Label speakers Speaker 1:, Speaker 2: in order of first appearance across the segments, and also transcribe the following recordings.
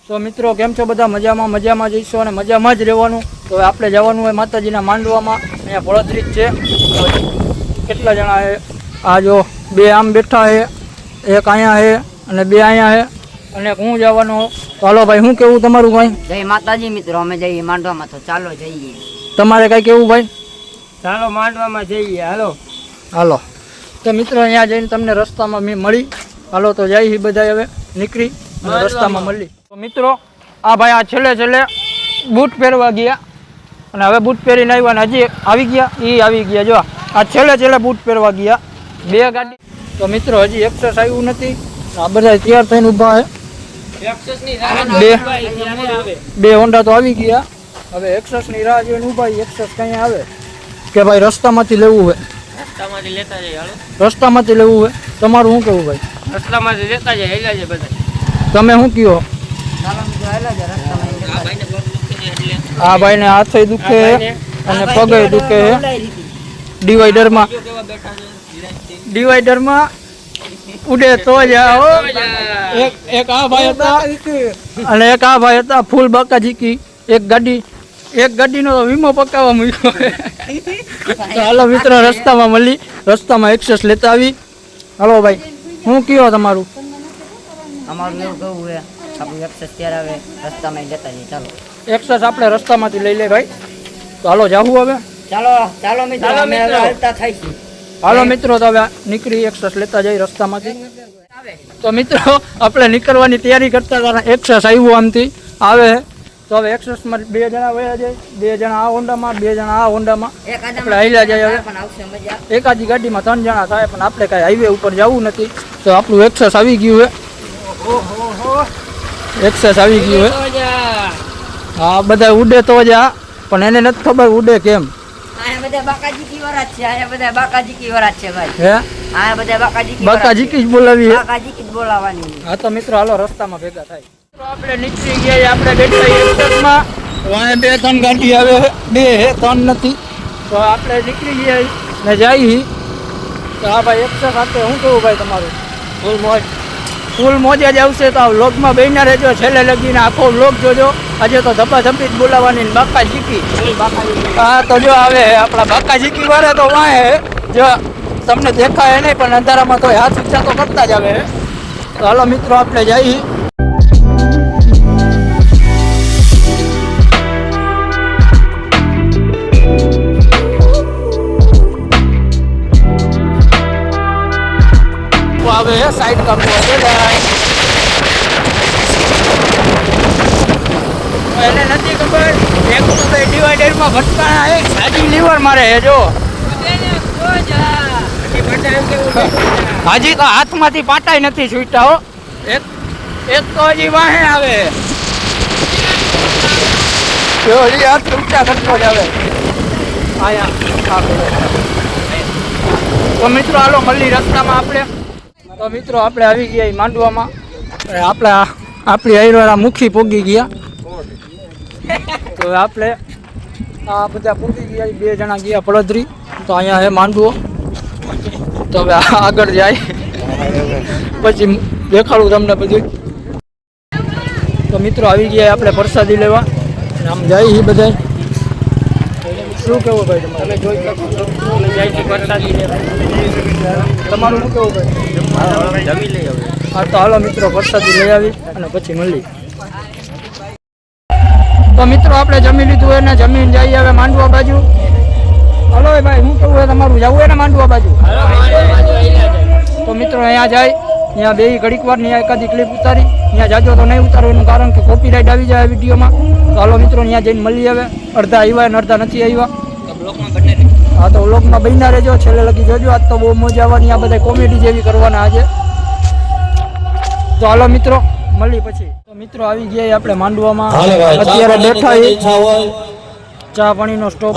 Speaker 1: તો મિત્રો કેમ છો બધા? મજામાં જઈશું અને મજામાં જ રહેવાનું. તો આપણે જવાનું હોય માતાજીના માંડવામાં. અહીંયા ભળતરી જ છે. કેટલા જણા છે? આ જો 2 આમ બેઠા છે, 1 અહીંયા છે અને 2 અહીંયા છે અને હું જવાનો. તો હાલો ભાઈ, શું કેવું તમારું ભાઈ?
Speaker 2: જય માતાજી મિત્રો, અમે જઈએ માંડવામાં, તો ચાલો જઈએ.
Speaker 1: તમારે કઈ કેવું ભાઈ?
Speaker 3: ચાલો માંડવામાં જઈએ.
Speaker 1: હાલો. તો મિત્રો અહીંયા જઈને તમને રસ્તામાં મેં મળી. હાલો તો જઈએ બધા, હવે નીકળી અને રસ્તામાં મળી. તો મિત્રો આ ભાઈ આ છેલ્લે બૂટ પહેરવા ગયા અને હવે બૂટ પહેરીને આવ્યા ને હજી આવી ગયા. જો આ છેલ્લે બૂટ પહેરવા ગયા 2 ગાડી. તો મિત્રો હજી એક્સેસ આવ્યું નથી. આ બધા તૈયાર થઈને ઊભા છે. 2 હોન્ડા તો આવી ગયા. હવે એક્સેસની રાહ જોઈને ઊભા. એક્સેસ કઈ આવે કે ભાઈ રસ્તામાંથી લેવું હોય? રસ્તામાંથી લેવું હોય. તમારું શું કેવું ભાઈ?
Speaker 3: રસ્તામાંથી લેતા જાય બધા.
Speaker 1: તમે શું કહો? આ ભાઈ ને હાથ દુખે અને પગે દુખે. ડિવાઈડરમાં ઉડે તો જાઓ. એક આ ભાઈ હતા અને એક આ ભાઈ હતા ફૂલ બાકાજીકી. એક ગાડીનો વીમો પકાવવા મૂક્યો. તો હાલો મિત્રો રસ્તામાં મળી, રસ્તામાં એક્સેસ લેતા આવી. હાલો ભાઈ, શું કહો તમારું?
Speaker 2: અમારું એવું કહું છે, આપણું એક્સેસ ત્યારે આવે રસ્તામાં લેતા જઈએ. ચાલો
Speaker 1: એક્સેસ આપણે રસ્તામાંથી લઈ લે ભાઈ. તો હાલો જાવું હવે.
Speaker 2: ચાલો મિત્રો, અમે હવે હાલતા થઈશું.
Speaker 1: હાલો મિત્રો, તો હવે નીકળી એક્સેસ લેતા જઈ રસ્તામાંથી. તો મિત્રો આપણે નીકળવાની તૈયારી કરતા હતા. એક્સેસ આવ્યું આમથી આવે. તો હવે એક્સેસમાં 2 જણા વયા જાય. 2 જણા આ હોન્ડામાં, 2 જણા આ હોન્ડામાં. આપણે હાલ્યા જાય. હવે એકાદી ગાડીમાં 3 જણા થાય, પણ આપણે કાંઈ હાઈવે ઉપર જવું નથી. તો આપણું એક્સેસ આવી ગયું છે. એક્સેસ આવી ગયું છે. હા, બધા ઉડે તો જા, પણ એને નથી ખબર ઉડે કેમ. બાકાજીકી જ બોલાવી. હા તો મિત્રો હાલો રસ્તામાં ભેગા થાય. આપણે નીકળી ગયા. આપણે બેઠા એક્સેસમાં. વાંહે 2-3 ગાડી આવે. 2-3 નથી. તો આપણે નીકળી ગયા ને જઈ. તો હા ભાઈ, એક્સેસ સાથે શું કહું ભાઈ તમારું? ફૂલ મોજ જ આવશે. તો આ વ્લોગમાં બેહીને રહેજો છેલ્લે લગીને. આખો વ્લોગ જોજો. આજે તો ધપાધપી જ બોલાવવાની. બાકાજીકી. હા તો જો આવે આપણા બાકાજીકી વાળા. તો વાંહે જો તમને દેખાય નહીં, પણ અંધારામાં તો હાથ ઊંચા તો કરતા જ આવે. તો હાલો મિત્રો આપણે જઈએ. આવે સાઈડ કાપવા એને નથી ખબર. એક તો ડિવાઈડરમાં ભટકાણા છે, સાજી લીવર મારે છે. જો હજી તો હાથમાંથી પાટાઈ નથી છૂટા. હો એક તો હજી વાહે આવે. હાથ ઊંચા કરતો જ આવે. તો મિત્રો હાલો મળી રસ્તામાં આપણે. તો મિત્રો આપણે આવી ગયા માંડવામાં. આપણી હૈરવાળા મુખી પોગી ગયા. તો આપણે આ બધા પોગી ગયા. 2 જણા ગયા પડદરી. તો અહીંયા હે માંડવો. તો હવે આગળ જાય પછી દેખાડું તમને બધું. તો મિત્રો આવી ગયા આપણે પ્રસાદી લેવા. આમ જાય બધા. શું કેવું ભાઈ તમારે? તમે જોઈ શકો છો પ્રસાદી લેવા. તમારું શું કેવું ભાઈ? જમી લઈ આવે. હા તો હાલો મિત્રો પ્રસાદી લઈ આવી અને પછી મળી. તો મિત્રો આપણે જમી લીધું હોય ને જમીન જઈએ હવે માંડવા બાજુ. હાલો ભાઈ, શું કેવું હોય તમારું? જવું હોય ને માંડવા બાજુ? તો મિત્રો અહીંયા જાય. ત્યાં 2 ઘડીક વાર ત્યાં એકાદી ક્લિપ ઉતારી. ત્યાં જાજો તો નહીં ઉતારવાનું, કારણ કે કોપીરાઇટ આવી જાય વિડીયોમાં. તો હાલો મિત્રો ત્યાં જઈને મળી આવે. અડધા આવ્યા અને અડધા નથી આવ્યા. હા તો વ્લોગમાં બન્યા રહેજો, છેલ્લે લગી જોજો. આજ તો બહુ મજા આવવાની. આ બધા કોમેડી જેવી કરવાના આજે. તો હાલો મિત્રો મળી પછી. તો મિત્રો આવી ગયા આપણે માંડવામાં. અત્યારે બેઠા ચા પાણીનો સ્ટોપ.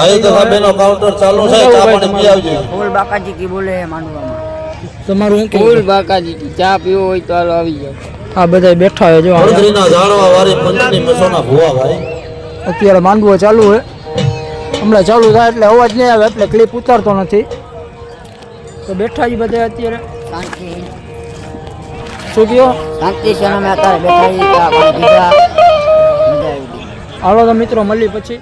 Speaker 2: ફૂલ બાકાજીકી બોલે માંડવામાં.
Speaker 1: તમારું
Speaker 3: ફૂલ બાકાજીકી. ચા પીવો હોય તો હાલો આવી જાવ.
Speaker 1: આ બધા બેઠા છે. જો અત્યારે માંડવો ચાલુ છે. હમણાં ચાલુ થાય એટલે અવાજ નહીં આવે, એટલે ક્લિપ ઉતારતો નથી. તો બેઠા જ બધા અત્યારે.
Speaker 2: શાંતિ.
Speaker 1: શું કહો?
Speaker 2: શાંતિ છે. અમે અત્યારે બેઠા
Speaker 1: હાલો તો મિત્રો મળી પછી